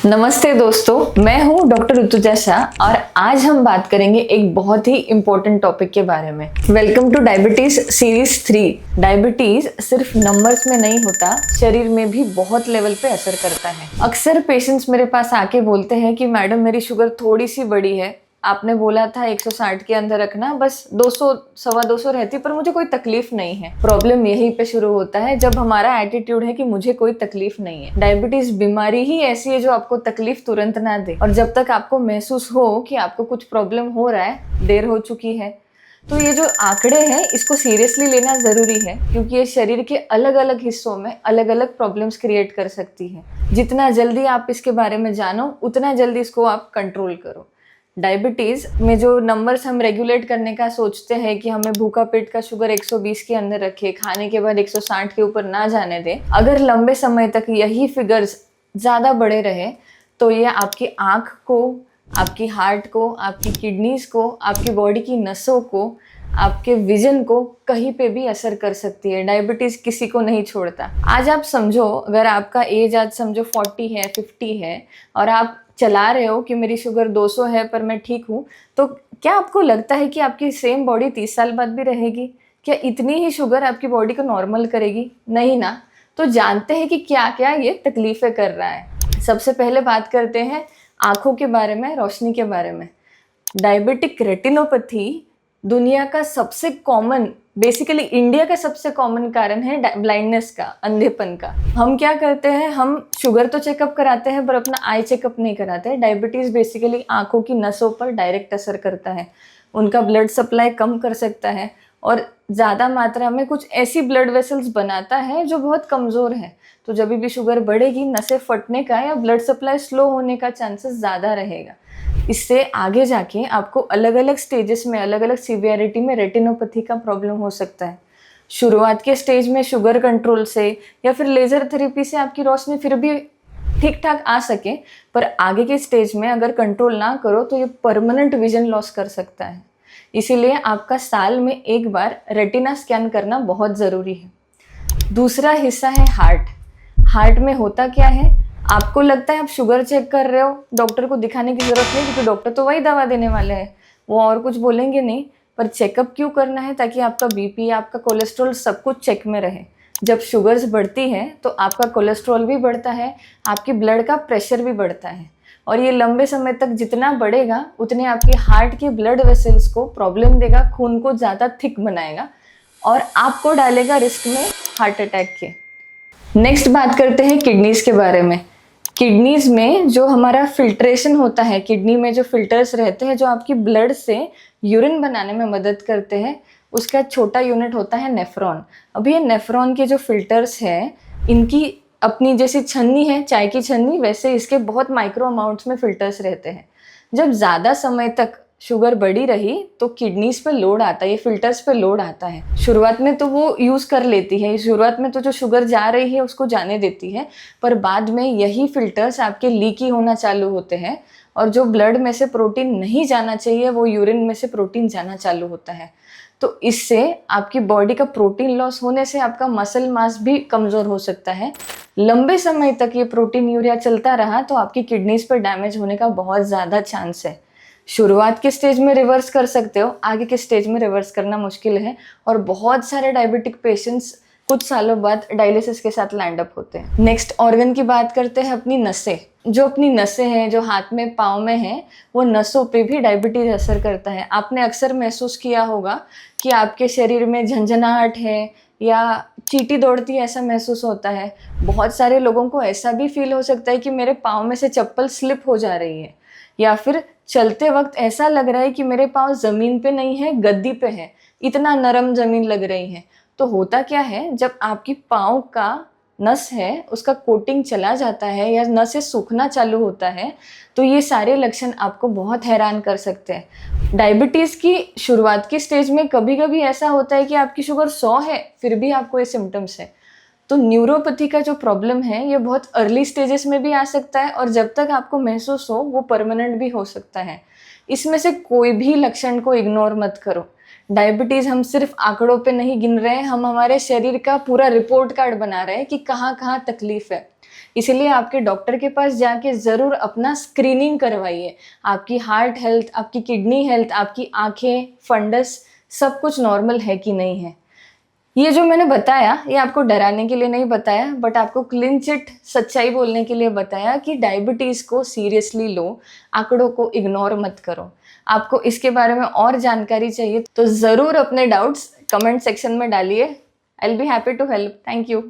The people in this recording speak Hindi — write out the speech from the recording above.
नमस्ते दोस्तों, मैं हूं डॉक्टर ऋतुजा शाह और आज हम बात करेंगे एक बहुत ही इम्पोर्टेंट टॉपिक के बारे में। Welcome two diabetes series 3। Diabetes सिर्फ नंबर्स में नहीं होता, शरीर में भी बहुत लेवल पे असर करता है। अक्सर पेशेंट्स मेरे पास आके बोलते हैं कि मैडम मेरी शुगर थोड़ी सी बढ़ी है, आपने बोला था 160 के अंदर रखना, बस 200 सवा 200 रहती, पर मुझे कोई तकलीफ नहीं है। प्रॉब्लम यहीं पे शुरू होता है जब हमारा एटीट्यूड है कि मुझे कोई तकलीफ नहीं है। डायबिटीज बीमारी ही ऐसी है जो आपको तकलीफ तुरंत ना दे, और जब तक आपको महसूस हो कि आपको कुछ प्रॉब्लम हो रहा है, देर हो चुकी है। तो ये जो आंकड़े हैं इसको सीरियसली लेना जरूरी है, क्योंकि ये शरीर के अलग अलग हिस्सों में अलग अलग प्रॉब्लम्स क्रिएट कर सकती है। जितना जल्दी आप इसके बारे में जानो, उतना जल्दी इसको आप कंट्रोल करो। डायबिटीज़ में जो नंबर्स हम रेगुलेट करने का सोचते हैं कि हमें भूखा पेट का शुगर 120 के अंदर रखे, खाने के बाद 160 के ऊपर ना जाने दें, अगर लंबे समय तक यही फिगर्स ज़्यादा बढ़े रहे तो ये आपकी आँख को, आपकी हार्ट को, आपकी किडनीज को, आपकी बॉडी की नसों को, आपके विजन को कहीं पे भी असर कर सकती है। डायबिटीज़ किसी को नहीं छोड़ता। आज आप समझो, अगर आपका एज आज समझो 40 है, 50 है और आप चला रहे हो कि मेरी शुगर 200 है पर मैं ठीक हूँ, तो क्या आपको लगता है कि आपकी सेम बॉडी 30 साल बाद भी रहेगी? क्या इतनी ही शुगर आपकी बॉडी को नॉर्मल करेगी? नहीं ना। तो जानते हैं कि क्या क्या ये तकलीफ़ें कर रहा है। सबसे पहले बात करते हैं आँखों के बारे में, रोशनी के बारे में। डायबिटिक रेटिनोपैथी दुनिया का सबसे कॉमन, बेसिकली इंडिया का सबसे कॉमन कारण है ब्लाइंडनेस का, अंधेपन का। हम क्या करते हैं, हम शुगर तो चेकअप कराते हैं पर अपना आई चेकअप नहीं कराते हैं। डायबिटीज़ बेसिकली आंखों की नसों पर डायरेक्ट असर करता है, उनका ब्लड सप्लाई कम कर सकता है और ज़्यादा मात्रा में कुछ ऐसी ब्लड वेसल्स बनाता है जो बहुत कमज़ोर है। तो जब भी शुगर बढ़ेगी, नसें फटने का या ब्लड सप्लाई स्लो होने का चांसेस ज़्यादा रहेगा। इससे आगे जाके आपको अलग अलग स्टेजेस में, अलग अलग सीवियरिटी में रेटिनोपैथी का प्रॉब्लम हो सकता है। शुरुआत के स्टेज में शुगर कंट्रोल से या फिर लेज़र थेरेपी से आपकी रोशनी फिर भी ठीक ठाक आ सके, पर आगे के स्टेज में अगर कंट्रोल ना करो तो ये परमानेंट विजन लॉस कर सकता है। इसीलिए आपका साल में एक बार रेटिना स्कैन करना बहुत ज़रूरी है। दूसरा हिस्सा है हार्ट। हार्ट में होता क्या है, आपको लगता है आप शुगर चेक कर रहे हो, डॉक्टर को दिखाने की ज़रूरत नहीं, क्योंकि डॉक्टर तो वही दवा देने वाले हैं, वो और कुछ बोलेंगे नहीं। पर चेकअप क्यों करना है? ताकि आपका बीपी, आपका कोलेस्ट्रॉल सब कुछ चेक में रहे। जब शुगर्स बढ़ती हैं तो आपका कोलेस्ट्रॉल भी बढ़ता है, आपकी ब्लड का प्रेशर भी बढ़ता है, और ये लंबे समय तक जितना बढ़ेगा उतने आपकी हार्ट की ब्लड वेसल्स को प्रॉब्लम देगा, खून को ज़्यादा थिक बनाएगा और आपको डालेगा रिस्क में हार्ट अटैक के। नेक्स्ट बात करते हैं किडनीज के बारे में। किडनीज में जो हमारा फिल्ट्रेशन होता है, किडनी में जो फिल्टर्स रहते हैं जो आपकी ब्लड से यूरिन बनाने में मदद करते हैं, उसका छोटा यूनिट होता है नेफ्रॉन। अब ये नेफ्रॉन के जो फिल्टर्स हैं, इनकी अपनी जैसी छन्नी है, चाय की छन्नी, वैसे इसके बहुत माइक्रो अमाउंट्स में फिल्टर्स रहते हैं। जब ज़्यादा समय तक शुगर बढ़ी रही तो किडनीज पे लोड आता है, ये फिल्टर्स पे लोड आता है। शुरुआत में तो वो यूज़ कर लेती है, शुरुआत में तो जो शुगर जा रही है उसको जाने देती है, पर बाद में यही फिल्टर्स आपके लीकी होना चालू होते हैं और जो ब्लड में से प्रोटीन नहीं जाना चाहिए वो यूरिन में से प्रोटीन जाना चालू होता है। तो इससे आपकी बॉडी का प्रोटीन लॉस होने से आपका मसल मास भी कमज़ोर हो सकता है। लंबे समय तक ये प्रोटीन यूरिया चलता रहा तो आपकी किडनीज पर डैमेज होने का बहुत ज़्यादा चांस है। शुरुआत के स्टेज में रिवर्स कर सकते हो, आगे के स्टेज में रिवर्स करना मुश्किल है, और बहुत सारे डायबिटिक पेशेंट्स कुछ सालों बाद डायलिसिस के साथ लैंड अप होते हैं। नेक्स्ट ऑर्गन की बात करते हैं, अपनी नसें। जो अपनी नसें हैं, जो हाथ में, पाँव में हैं, वो नसों पे भी डायबिटीज असर करता है। आपने अक्सर महसूस किया होगा कि आपके शरीर में झंझनाहट है या चींटी दौड़ती है, ऐसा महसूस होता है। बहुत सारे लोगों को ऐसा भी फील हो सकता है कि मेरे पाँव में से चप्पल स्लिप हो जा रही है, या फिर चलते वक्त ऐसा लग रहा है कि मेरे पाँव ज़मीन पे नहीं है, गद्दी पे है, इतना नरम ज़मीन लग रही है। तो होता क्या है, जब आपकी पाँव का नस है उसका कोटिंग चला जाता है या नस से सूखना चालू होता है, तो ये सारे लक्षण आपको बहुत हैरान कर सकते हैं। डायबिटीज़ की शुरुआत की स्टेज में कभी कभी ऐसा होता है कि आपकी शुगर 100 है फिर भी आपको ये सिम्टम्स है। तो न्यूरोपैथी का जो प्रॉब्लम है ये बहुत अर्ली स्टेजेस में भी आ सकता है, और जब तक आपको महसूस हो वो परमानेंट भी हो सकता है। इसमें से कोई भी लक्षण को इग्नोर मत करो। डायबिटीज़ हम सिर्फ आंकड़ों पे नहीं गिन रहे हैं, हम हमारे शरीर का पूरा रिपोर्ट कार्ड बना रहे हैं कि कहाँ कहाँ तकलीफ है। इसीलिए आपके डॉक्टर के पास जाके ज़रूर अपना स्क्रीनिंग करवाइए। आपकी हार्ट हेल्थ, आपकी किडनी हेल्थ, आपकी आँखें, फंडस सब कुछ नॉर्मल है कि नहीं है। ये जो मैंने बताया ये आपको डराने के लिए नहीं बताया, बट आपको क्लीन चिट सच्चाई बोलने के लिए बताया कि डायबिटीज़ को सीरियसली लो, आंकड़ों को इग्नोर मत करो। आपको इसके बारे में और जानकारी चाहिए तो ज़रूर अपने डाउट्स कमेंट सेक्शन में डालिए। I will be happy to help. Thank you.